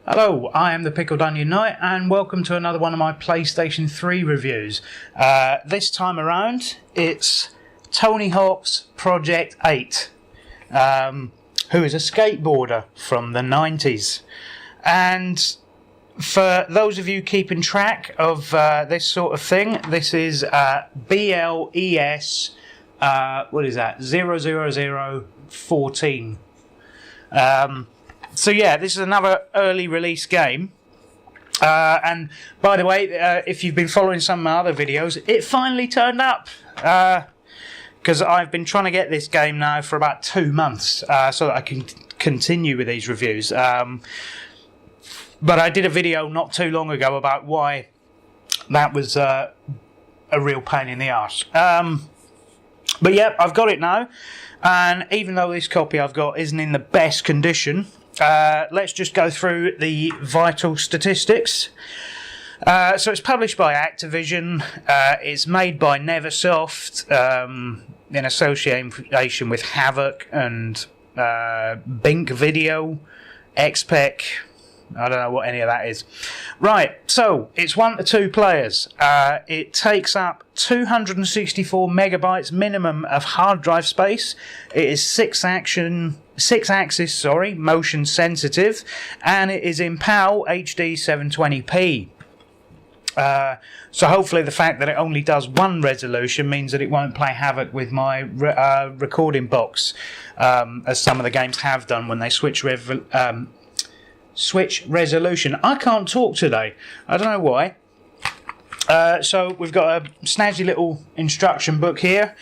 Hello, I am the Pickled Onion Knight and welcome to another one of my PlayStation 3 reviews. This time around it's Tony Hawk's Project 8, who is a skateboarder from the 90s. And for those of you keeping track of this sort of thing, this is BLES, what is that, 00014. So yeah, this is another early release game. And by the way, if you've been following some of my other videos, it finally turned up. Because I've been trying to get this game now for about 2 months, so that I can continue with these reviews. But I did a video not too long ago about why that was a real pain in the arse. But yeah, I've got it now. And even though this copy I've got isn't in the best condition, let's just go through the vital statistics. So it's published by Activision. It's made by Neversoft in association with Havoc and Bink Video, XPEC. I don't know what any of that is. Right, so it's 1 to 2 players. It takes up 264 megabytes minimum of hard drive space. It is 6-axis, motion sensitive, and it is in PAL HD 720p. So hopefully the fact that it only does one resolution means that it won't play havoc with my recording box, as some of the games have done when they switch resolution. I can't talk today. I don't know why. So we've got a snazzy little instruction book here.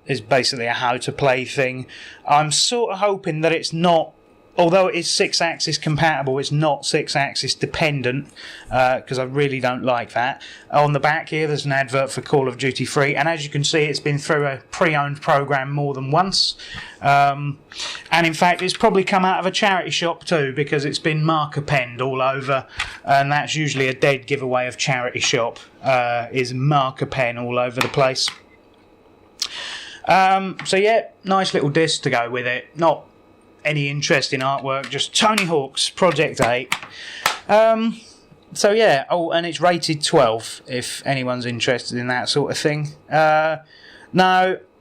It's basically a how to play thing. I'm sort of hoping that it's not, although it is 6-axis compatible, it's not 6-axis dependent, because I really don't like that. On the back here there's an advert for Call of Duty 3, and as you can see it's been through a pre-owned program more than once. And in fact it's probably come out of a charity shop too, because it's been marker penned all over, and that's usually a dead giveaway of charity shop, is marker pen all over the place. So yeah, nice little disc to go with it. Not any interesting artwork, just Tony Hawk's Project 8. So yeah, oh, and it's rated 12 if anyone's interested in that sort of thing. Now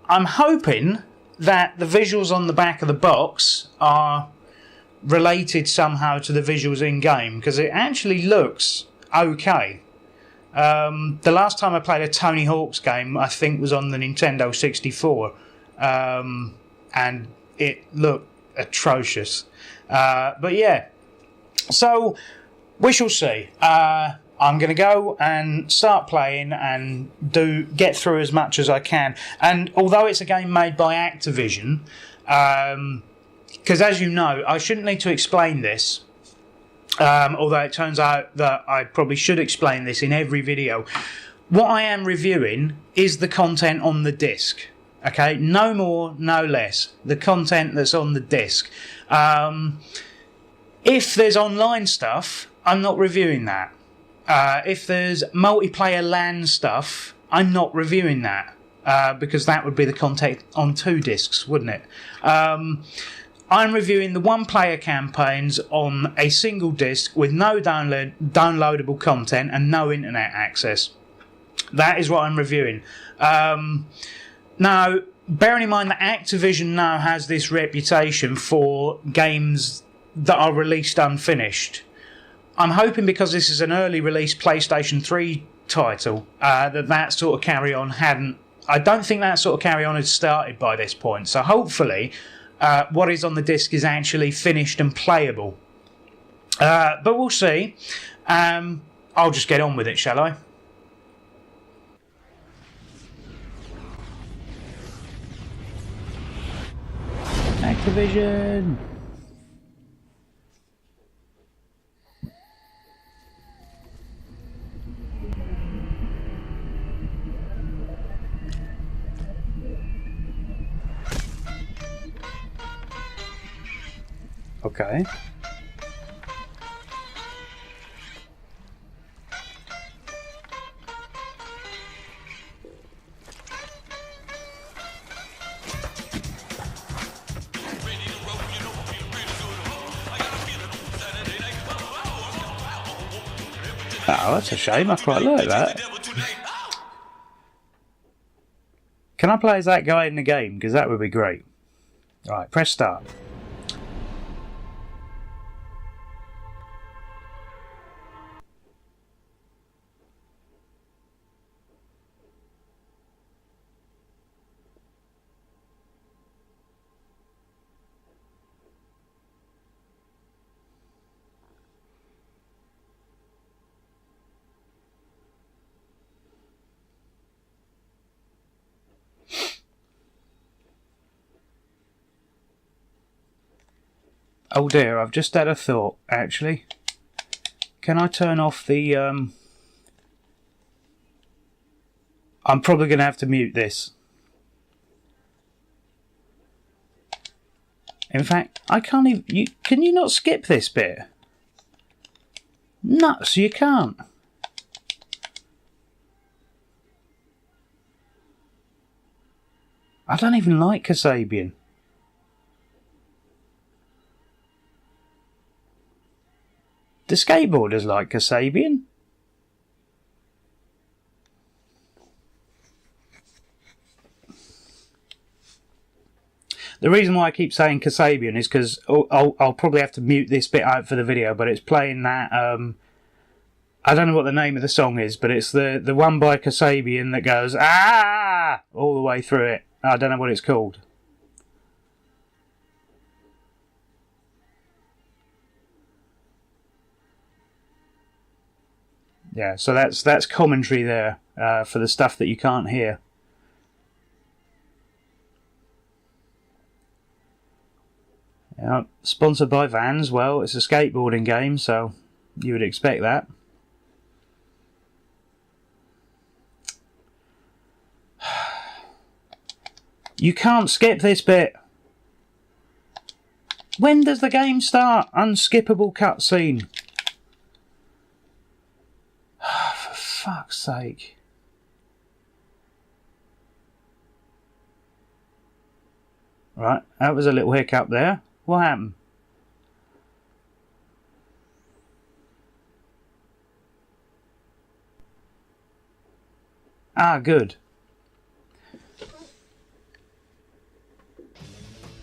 I'm hoping that the visuals on the back of the box are related somehow to the visuals in game, because it actually looks okay. The last time I played a Tony Hawk's game I think was on the Nintendo 64, and it looked atrocious. But yeah, so we shall see. I'm going to go and start playing and get through as much as I can. And although it's a game made by Activision, because as you know, I shouldn't need to explain this, although it turns out that I probably should explain this in every video. What I am reviewing is the content on the disc. Okay, no more, no less. The content that's on the disc. If there's online stuff, I'm not reviewing that. If there's multiplayer LAN stuff, I'm not reviewing that, because that would be the content on 2 discs, wouldn't it? I'm reviewing the one-player campaigns on a single disc with no downloadable content and no internet access. That is what I'm reviewing. Now, bearing in mind that Activision now has this reputation for games that are released unfinished, I'm hoping because this is an early release PlayStation 3 title, that sort of carry on hadn't... I don't think that sort of carry on had started by this point. So hopefully what is on the disc is actually finished and playable. But we'll see. I'll just get on with it, shall I? Activision! Okay. Oh, that's a shame. I quite like that. Can I play as that guy in the game? Because that would be great. Right, press start. Oh dear, I've just had a thought, actually. Can I turn off the... I'm probably going to have to mute this. In fact, I can't even... Can you not skip this bit? Nuts, you can't. I don't even like Kasabian. The skateboarders like Kasabian. The reason why I keep saying Kasabian is because I'll probably have to mute this bit out for the video, but it's playing that, I don't know what the name of the song is, but it's the one by Kasabian that goes, ah, all the way through it. I don't know what it's called. Yeah, so that's commentary there for the stuff that you can't hear. Yeah, sponsored by Vans. Well, it's a skateboarding game, so you would expect that. You can't skip this bit. When does the game start? Unskippable cutscene. For fuck's sake. Right, that was a little hiccup there. What happened? Ah, good.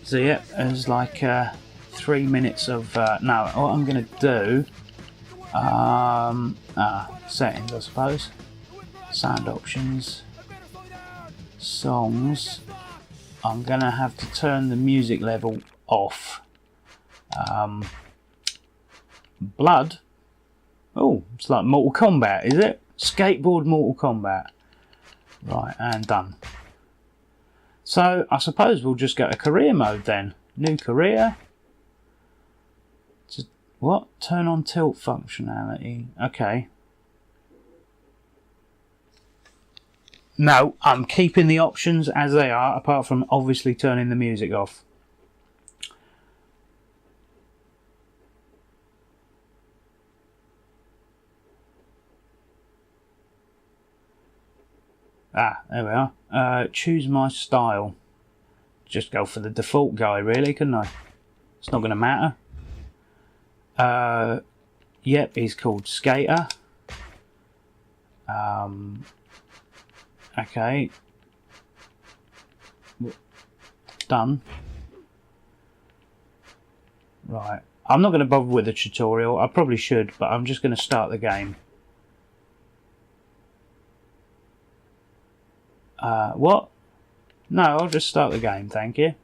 So yeah, there's like 3 minutes of... no, what I'm going to do... settings, I suppose. Sound options. Songs. I'm going to have to turn the music level off. Blood. Oh, it's like Mortal Kombat, is it? Skateboard Mortal Kombat. Right, and done. So, I suppose we'll just go to career mode then. New career. Just, what? Turn on tilt functionality. Okay. No, I'm keeping the options as they are, apart from obviously turning the music off. Ah, there we are. Choose my style. Just go for the default guy, really, couldn't I? It's not going to matter. Yep, he's called Skater. Okay. Done. Right. I'm not going to bother with the tutorial. I probably should, but I'm just going to start the game. What? No, I'll just start the game, thank you.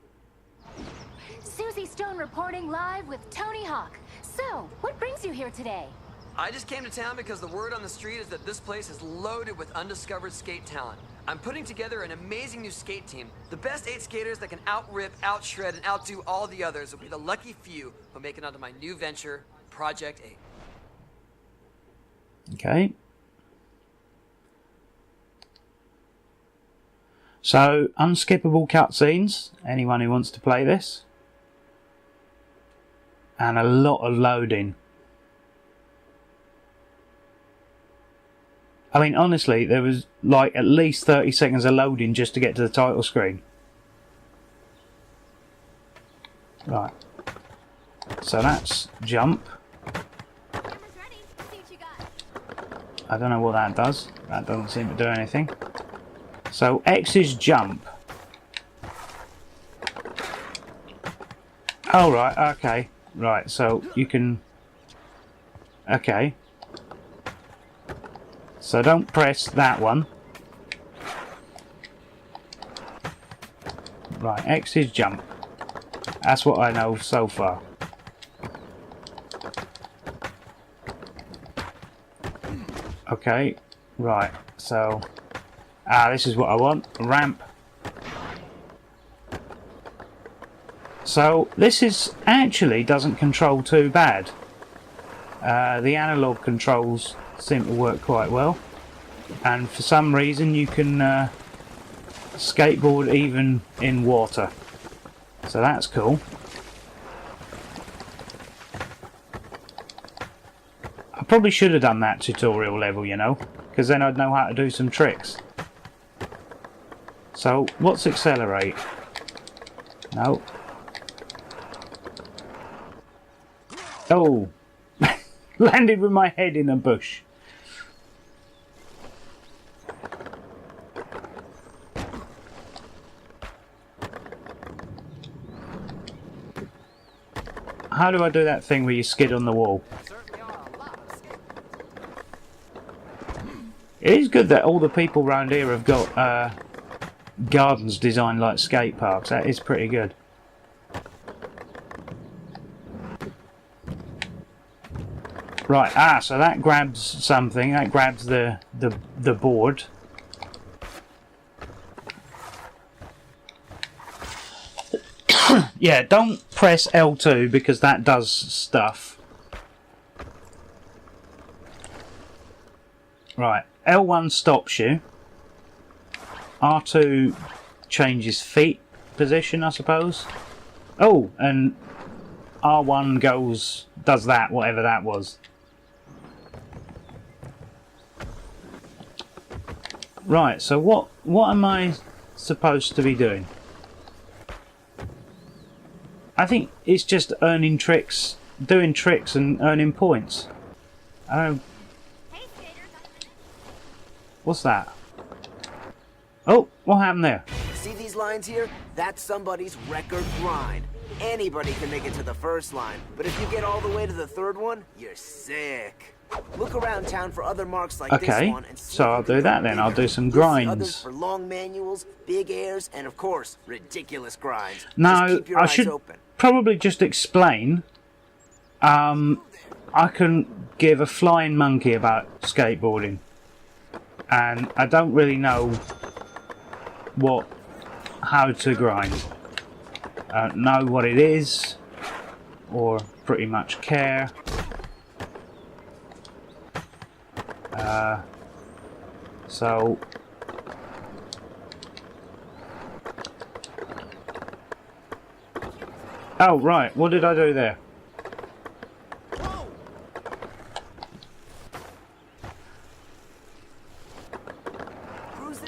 Susie Stone reporting live with Tony Hawk. So, what brings you here today? I just came to town because the word on the street is that this place is loaded with undiscovered skate talent. I'm putting together an amazing new skate team. The best 8 skaters that can out-rip, out-shred, and outdo all the others will be the lucky few who make it onto my new venture, Project 8. Okay. So, unskippable cutscenes, anyone who wants to play this. And a lot of loading. I mean, honestly, there was like at least 30 seconds of loading just to get to the title screen. Right. So that's jump. I don't know what that does. That doesn't seem to do anything. So X is jump. Oh right, okay. Right, so you can... Okay. So don't press that one. Right, X is jump. That's what I know so far. Okay, right, so... this is what I want, a ramp. So, this is actually doesn't control too bad. The analog controls seem to work quite well. And for some reason you can skateboard even in water. So that's cool. I probably should have done that tutorial level, you know, because then I'd know how to do some tricks. So, what's accelerate? No. Oh! Landed with my head in a bush. How do I do that thing where you skid on the wall? It is good that all the people around here have got gardens designed like skate parks. That is pretty good. Right, so that grabs something. That grabs the board. Yeah, don't press L2 because that does stuff. Right, L1 stops you. R2 changes feet position, I suppose. Oh, and R1 does that, whatever that was. Right, so what am I supposed to be doing? I think it's just earning tricks, doing tricks and earning points. I don't... What's that? Oh, what happened there? See these lines here? That's somebody's record grind. Anybody can make it to the first line, but if you get all the way to the third one, you're sick. Look around town for other marks like this one and see so I'll do that then. I'll do some grinds. Others for long manuals, big airs, and of course, ridiculous grinds. Now, just keep your I eyes should open. probably just explain. I can give a flying monkey about skateboarding, and I don't really know how to grind. I don't know what it is, or pretty much care. So oh right, what did I do there?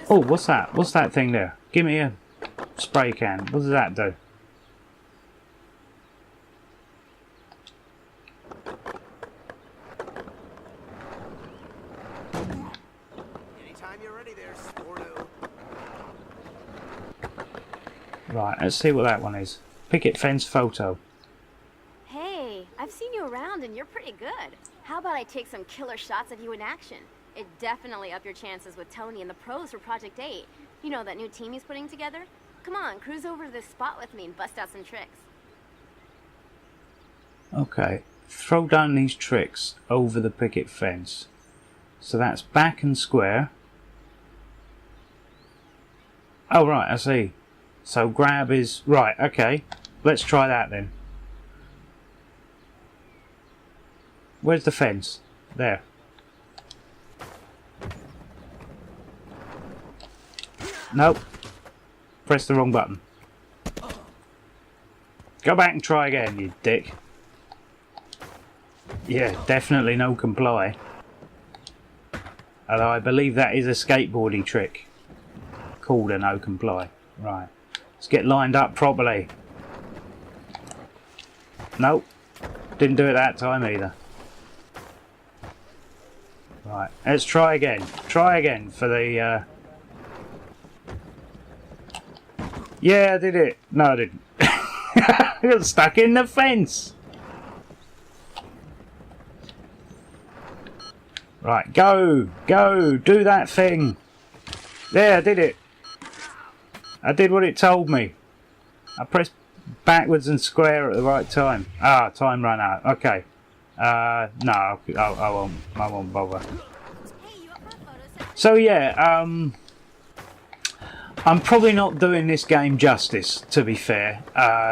Oh, what's that? What's that thing there? Give me a spray can. What does that do? Anytime you're ready there, Sporto. Right, let's see what that one is. Picket fence photo. Hey, I've seen you around and you're pretty good. How about I take some killer shots of you in action? It'd definitely up your chances with Tony and the pros for Project 8. You know, that new team he's putting together? Come on, cruise over to this spot with me and bust out some tricks. Okay, throw down these tricks over the picket fence. So that's back and square. Oh right, I see. So grab is... Right, okay. Let's try that then. Where's the fence? There. Nope. Press the wrong button. Go back and try again, you dick. Yeah, definitely no comply. Although I believe that is a skateboarding trick called a no comply. Right. Let's get lined up properly. Nope. Didn't do it that time either. Right, let's try again. Try again for the... Yeah, I did it. No, I didn't. I got stuck in the fence. Right, go, do that thing. There, I did it. I did what it told me. I pressed backwards and square at the right time. Ah, time ran out. Okay. No, I won't bother. So yeah, I'm probably not doing this game justice, to be fair,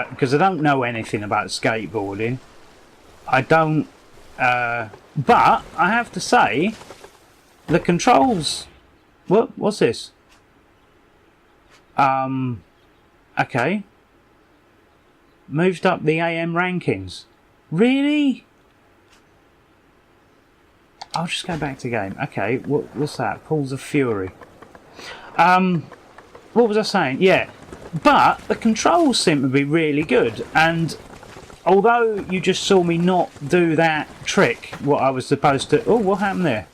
because I don't know anything about skateboarding. I don't, but I have to say, the controls. What's this? Okay. Moved up the AM rankings. Really? I'll just go back to game. Okay, what's that? Pools of Fury. What was I saying? Yeah, but the controls seem to be really good, and although you just saw me not do that trick, what I was supposed to... Oh, what happened there?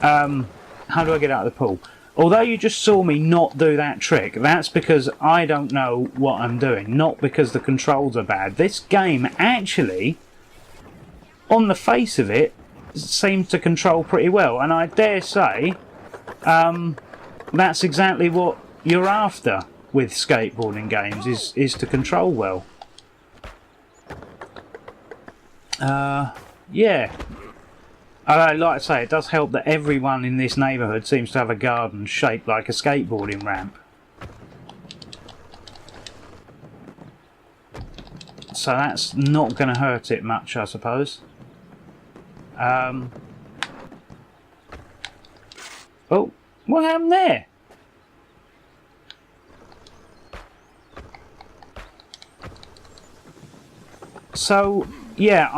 How do I get out of the pool? Although you just saw me not do that trick, that's because I don't know what I'm doing, not because the controls are bad. This game actually, on the face of it, seems to control pretty well, and I dare say that's exactly what you're after with skateboarding games, is to control well. Yeah. Like I say, it does help that everyone in this neighbourhood seems to have a garden shaped like a skateboarding ramp. So that's not going to hurt it much, I suppose. Oh, what happened there? So, yeah,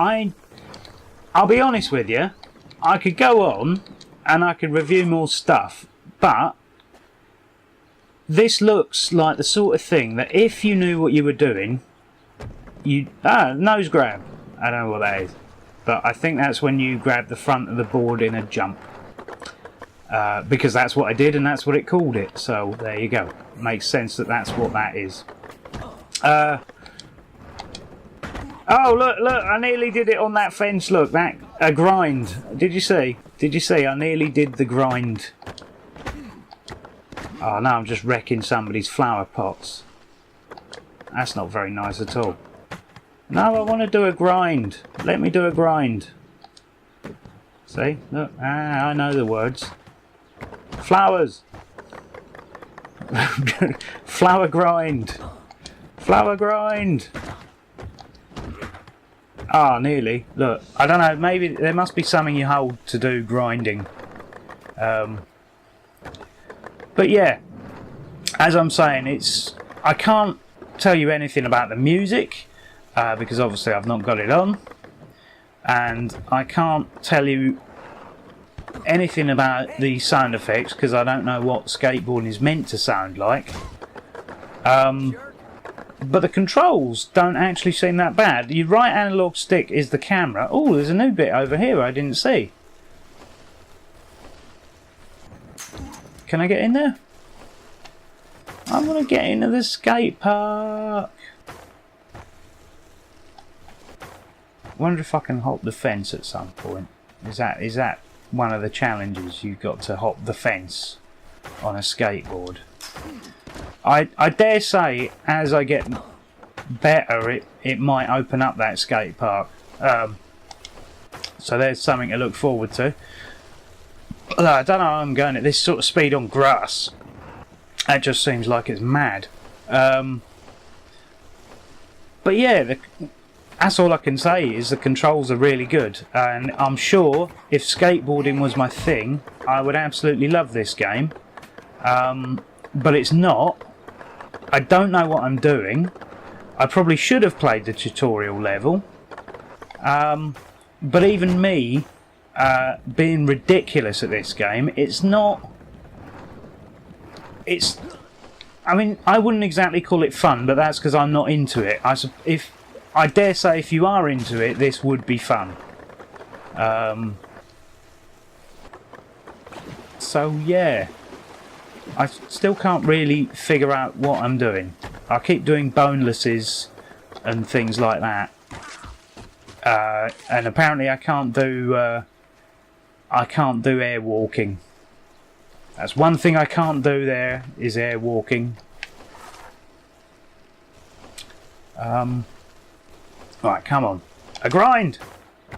I'll be honest with you. I could go on and I could review more stuff, but this looks like the sort of thing that if you knew what you were doing, nose grab. I don't know what that is, but I think that's when you grab the front of the board in a jump, because that's what I did and that's what it called it. So there you go. Makes sense that that's what that is. Oh, look, I nearly did it on that fence, look, a grind. Did you see? I nearly did the grind. Oh, no, I'm just wrecking somebody's flower pots. That's not very nice at all. No, I want to do a grind. Let me do a grind. See? Look, I know the words. Flowers. Flower grind. Flower grind. Ah, nearly. Look, I don't know, maybe there must be something you hold to do grinding. But yeah, as I'm saying, I can't tell you anything about the music, because obviously I've not got it on. And I can't tell you anything about the sound effects, because I don't know what skateboarding is meant to sound like. But the controls don't actually seem that bad. Your right analog stick is the camera. Oh, there's a new bit over here I didn't see. Can I get in there? I want to get into the skate park. Wonder if I can hop the fence at some point. Is that one of the challenges? You've got to hop the fence on a skateboard. I dare say as I get better it might open up that skate park. So there's something to look forward to. Although I don't know how I'm going at this sort of speed on grass. That just seems like it's mad. But yeah, that's all I can say is the controls are really good. And I'm sure if skateboarding was my thing, I would absolutely love this game. But it's not. I don't know what I'm doing. I probably should have played the tutorial level. But even me being ridiculous at this game, it's not... I mean, I wouldn't exactly call it fun, but that's because I'm not into it. I dare say if you are into it, this would be fun. So yeah, I still can't really figure out what I'm doing. I keep doing bonelesses and things like that, and apparently I can't do air walking. That's one thing I can't do. There is air walking. Right, come on, a grind.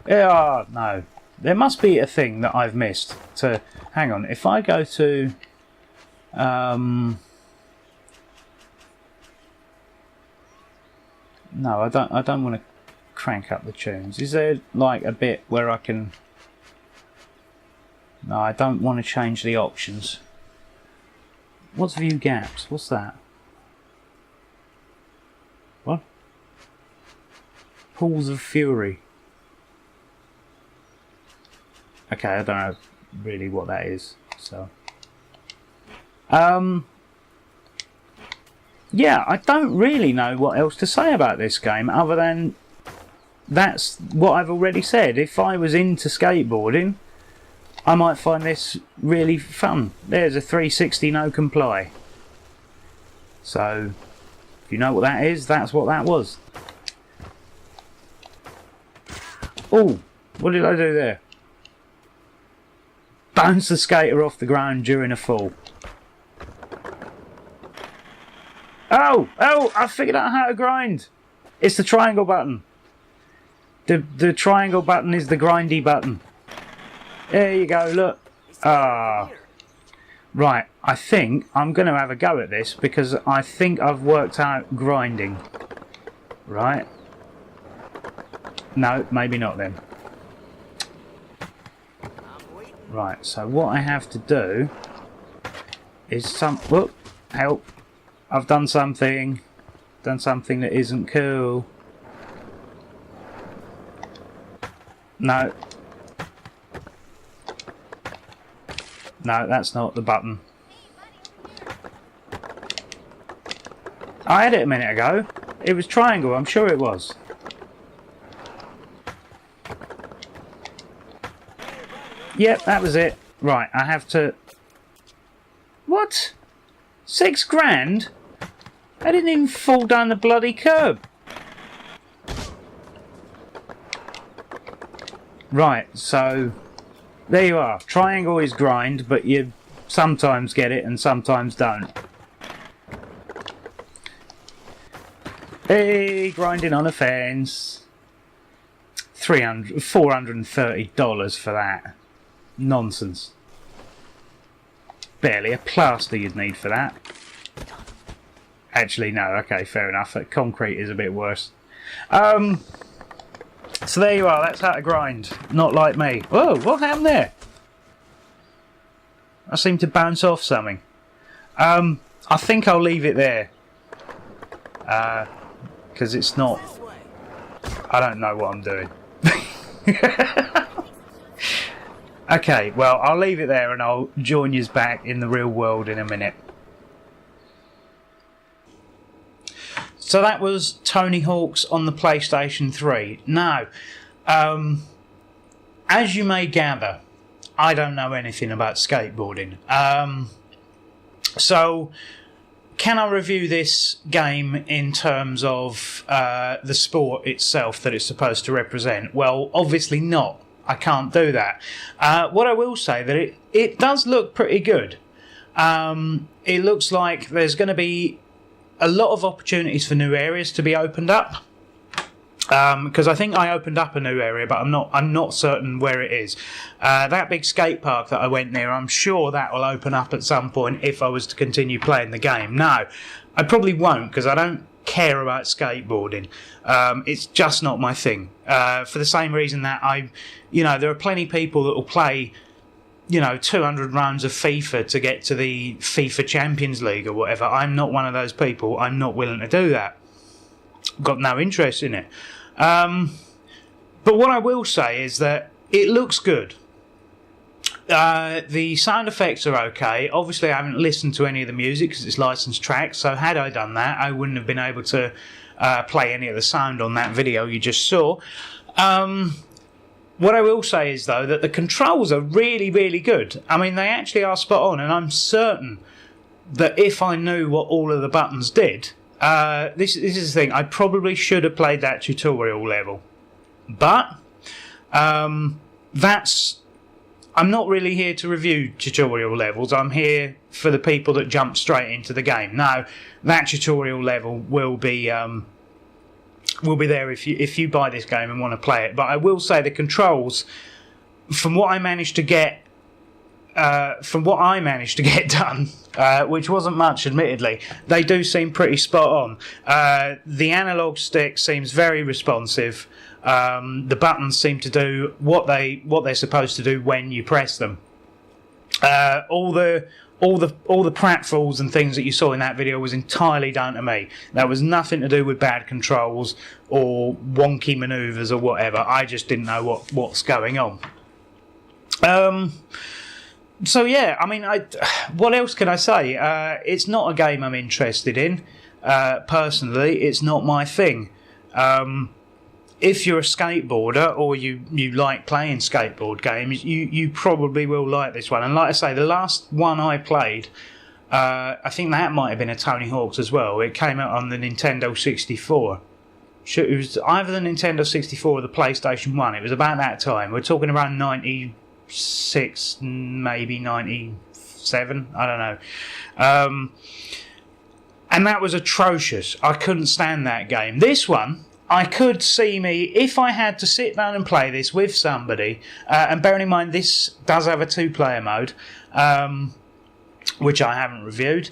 Yeah, no. There must be a thing that I've missed. To hang on. If I go to no, I don't want to crank up the tunes. Is there like a bit where I can? No, I don't want to change the options. What's view gaps? What's that? What? Pools of Fury. Okay, I don't know really what that is. So, yeah, I don't really know what else to say about this game other than that's what I've already said. If I was into skateboarding, I might find this really fun. There's a 360 no comply. So, if you know what that is, that's what that was. Oh, what did I do there? Bounce the skater off the ground during a fall. Oh, I figured out how to grind. It's the triangle button. The triangle button is the grindy button. There you go, look. Ah. Right, I think I'm going to have a go at this because I think I've worked out grinding. Right. No, maybe not then. Right, so what I have to do is whoop, help. I've done something that isn't cool. No. No, that's not the button. I had it a minute ago. It was triangle, I'm sure it was. Yep, that was it. Right, I have to... What? $6,000? I didn't even fall down the bloody curb. Right, so... There you are. Triangle is grind, but you sometimes get it and sometimes don't. Hey, grinding on a fence. $430 for that. Nonsense. Barely a plaster you'd need for that. Actually, no. Okay, fair enough. Concrete is a bit worse. So there you are. That's how to grind. Not like me. Whoa, what happened there? I seem to bounce off something. I think I'll leave it there. Because it's not... I don't know what I'm doing. Okay, well, I'll leave it there and I'll join you back in the real world in a minute. So that was Tony Hawk's on the PlayStation 3. Now, as you may gather, I don't know anything about skateboarding. So, can I review this game in terms of the sport itself that it's supposed to represent? Well, obviously not. I can't do that. What I will say that it does look pretty good. It looks like there's going to be a lot of opportunities for new areas to be opened up. Because I think I opened up a new area, but I'm not certain where it is. That big skate park that I went near, I'm sure that will open up at some point if I was to continue playing the game. No, I probably won't because I don't care about skateboarding. It's just not my thing. For the same reason that there are plenty of people that will play 200 rounds of FIFA to get to the FIFA Champions League or whatever. I'm not one of those people. I'm not willing to do that. Got no interest in it. But what I will say is that it looks good. The sound effects are okay. Obviously, I haven't listened to any of the music because it's licensed tracks. So had I done that, I wouldn't have been able to play any of the sound on that video you just saw. What I will say is, though, that the controls are really, really good. I mean, they actually are spot on, and I'm certain that if I knew what all of the buttons did, this is the thing, I probably should have played that tutorial level. But I'm not really here to review tutorial levels. I'm here for the people that jump straight into the game. Now, that tutorial level will be there if you buy this game and want to play it. But I will say the controls, from what I managed to get done, which wasn't much, admittedly, they do seem pretty spot on. The analog stick seems very responsive. The buttons seem to do what they're supposed to do when you press them. All the pratfalls and things that you saw in that video was entirely down to me. That was nothing to do with bad controls or wonky manoeuvres or whatever. I just didn't know what's going on. So yeah, I mean, what else can I say? It's not a game I'm interested in. Personally, it's not my thing. If you're a skateboarder or you like playing skateboard games, you probably will like this one. And like I say, the last one I played, I think that might have been a Tony Hawk's as well. It came out on the Nintendo 64. It was either the Nintendo 64 or the PlayStation 1. It was about that time. We're talking around 96, maybe 97. I don't know. And that was atrocious. I couldn't stand that game. This one, I could see me, if I had to sit down and play this with somebody, and bearing in mind this does have a 2-player mode, which I haven't reviewed,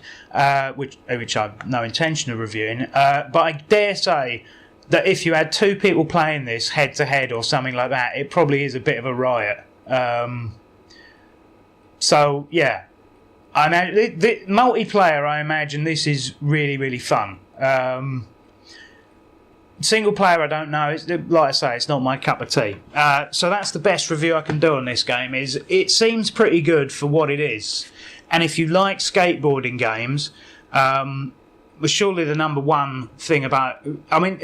which I have no intention of reviewing, but I dare say that if you had 2 people playing this head to head or something like that, it probably is a bit of a riot. So yeah, the multiplayer, I imagine this is really, really fun. Single player, I don't know. Like I say, it's not my cup of tea. So that's the best review I can do on this game. It seems pretty good for what it is. And if you like skateboarding games, well, surely the number one thing about, I mean,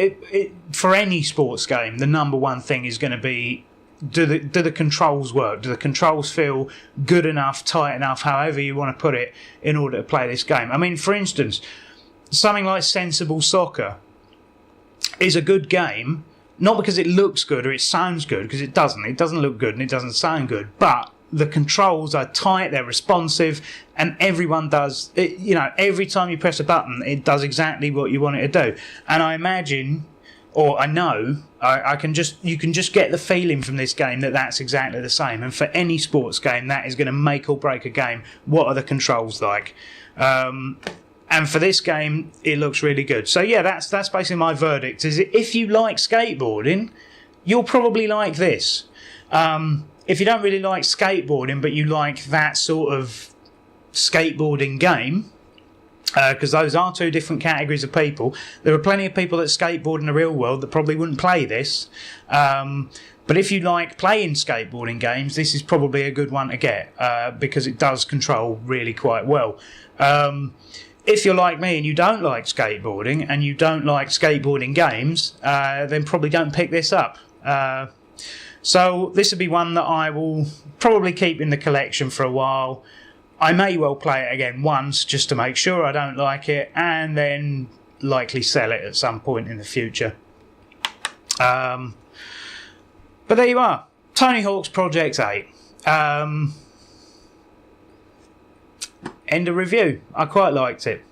for any sports game, the number one thing is going to be, do the controls work? Do the controls feel good enough, tight enough, however you want to put it, in order to play this game? I mean, for instance, something like Sensible Soccer is a good game, not because it looks good or it sounds good, because it doesn't look good and it doesn't sound good, but the controls are tight, they're responsive, and everyone does it, every time you press a button it does exactly what you want it to do. And I imagine, or I know, you can just get the feeling from this game that that's exactly the same. And for any sports game, that is going to make or break a game. What are the controls like? And for this game, it looks really good. So yeah, that's basically my verdict. Is if you like skateboarding, you'll probably like this. If you don't really like skateboarding, but you like that sort of skateboarding game, because those are 2 different categories of people. There are plenty of people that skateboard in the real world that probably wouldn't play this. But if you like playing skateboarding games, this is probably a good one to get, because it does control really quite well. If you're like me and you don't like skateboarding and you don't like skateboarding games, then probably don't pick this up. So this will be one that I will probably keep in the collection for a while. I may well play it again once just to make sure I don't like it, and then likely sell it at some point in the future. But there you are, Tony Hawk's Project 8. End of review. I quite liked it.